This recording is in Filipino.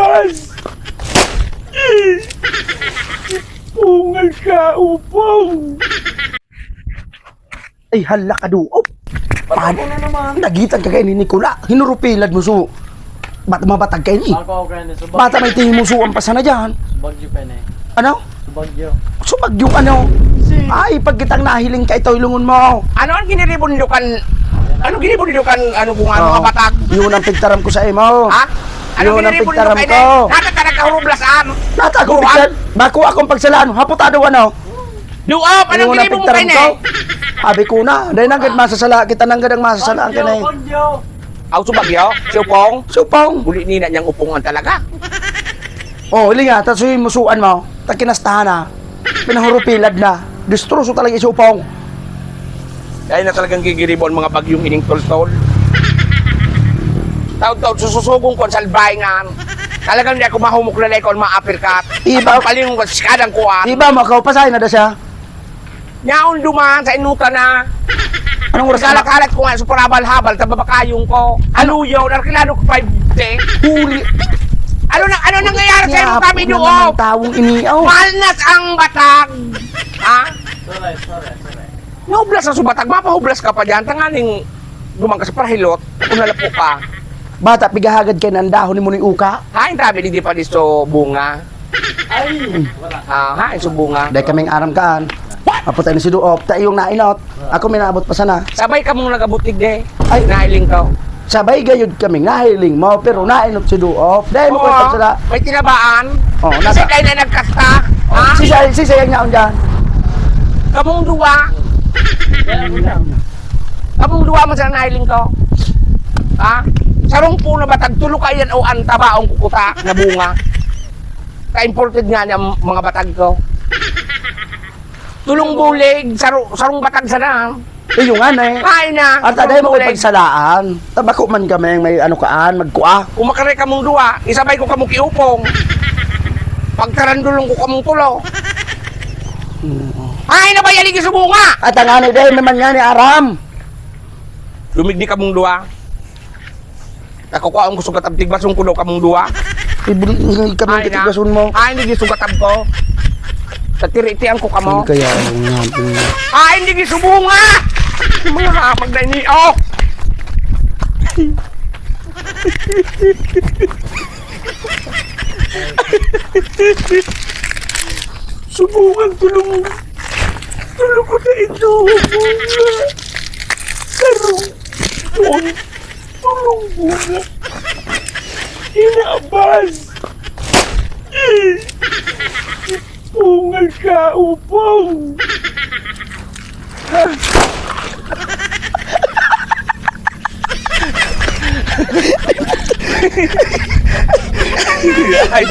Inabas! Pungal ka, upong! Ay, hala ka doon. Paano na naman? Nagitan ka kayo ni Nicola. Hinurupilad mo so. Ba't mabatag kayo ni? Ako ka na, subag. Bata may tingin mo suwang pa sana dyan. Subagyo ka na eh. Ano? Subagyo. Subag yung ano? Ay, pag kitang nahiling ka ito, ilungon mo. Ano ang giniribundukan? Ano giniribundukan? Ano kung ano mga batag? Yun ang pigtaram ko sa imo. Ha? Ano Yun ang giniribundukan pigtaram kayo? ko. Natatarag ka hurublasaan. Natago pigtar. Bako akong pagsalaan. Haputado ano? Luop! Anong Yun ang ginibong mo pigtaram kayo ko. eh? Abi ko na. Dahil nanggad masasala. Kita nanggad ang masasalaan ka na eh. Subagyo! Aw, subagyo? Si Upong? Supong. Buli nina niyang upungan talaga. Oh, ili nga. Tapos yung musuan mo. Tagkinastahan na. Pinahurupilad na. Distroso talaga yung supong. Dahil na talagang gigiribon mga bagyong ining tol-tol. Taon-taon sususugong ko ang salbahingan. Talagang hindi ako mahumuklalay ko ang mga uppercut. Iba- Paling ko sikadang kuwan. Iba mo, kaupasahin na da siya. Nyaon duman sa inuta na. Anong oras ka? Kalat-kalat ko nga sa parabal-habal, tababakayong ko. Aluyaw, narkilano ko 5 Huli. Ano nangyayari sa iyo kami Yapon na doon? naman tawong iniaw. Malnas ang batag! Ha? Sorry. Nahublas ang subatag, mapahublas ka pa dyan. Tanganing dumang ka sa parahilot, kung nalapo ka. Bata, pigahagad kayo ng dahon ni mo ni Uka. Hain tabi, hindi pa diso bunga. Ay! Wala. Hain so bunga. Dahil kaming aram kaan. Apotay na si Duop. Tayo yung nainot. Ako may naabot pa sana. Sabay ka mong nagabutig de. Ay. Nahiling ka. Sabay gayud kaming nahiling mo. Pero nainot si Duop. Dahil mo kwenta sila. May tinabaan. Oh, Kasi nasa. kayo na nagkasta. Ha? Si sayang niya dyan. Kamong duwa. Kamong duwa mo sa nahiling ko. Ha? Sarong puno ba tagtulo kayan o ang tabaong kukuta na bunga. Ka-imported nga niya mga batag ko. Tulong bulig, sarong batag sana. Eh yung ano eh. Kain na. At dahil mo ko'y pagsalaan. Tabako man kami may ano kaan. Magkua. Kung makaray ka mong duwa, isabay ko kamong kiupong. Pagtarandulong ko kamong tulo. Ay, na ba yalig sa bunga? At ang ano dahil naman nga ni Aram. Lumigdi ka mong duwa. Nakukuha ang gusto katab tigbasong kuno ka mong duwa. Ibuli kami katigasun mo. Ay, hindi gisugatab ko. Tatiri-itian ko ka mo. Ano kaya ang natin mo? Ay, hindi gisubunga! Mga hamag na ini, oh! Subungan tulong. Tulong ko na ito. Bunga. Sarong. Doon. Tulong bunga. Inabas. Pungal ka, upong. Ay,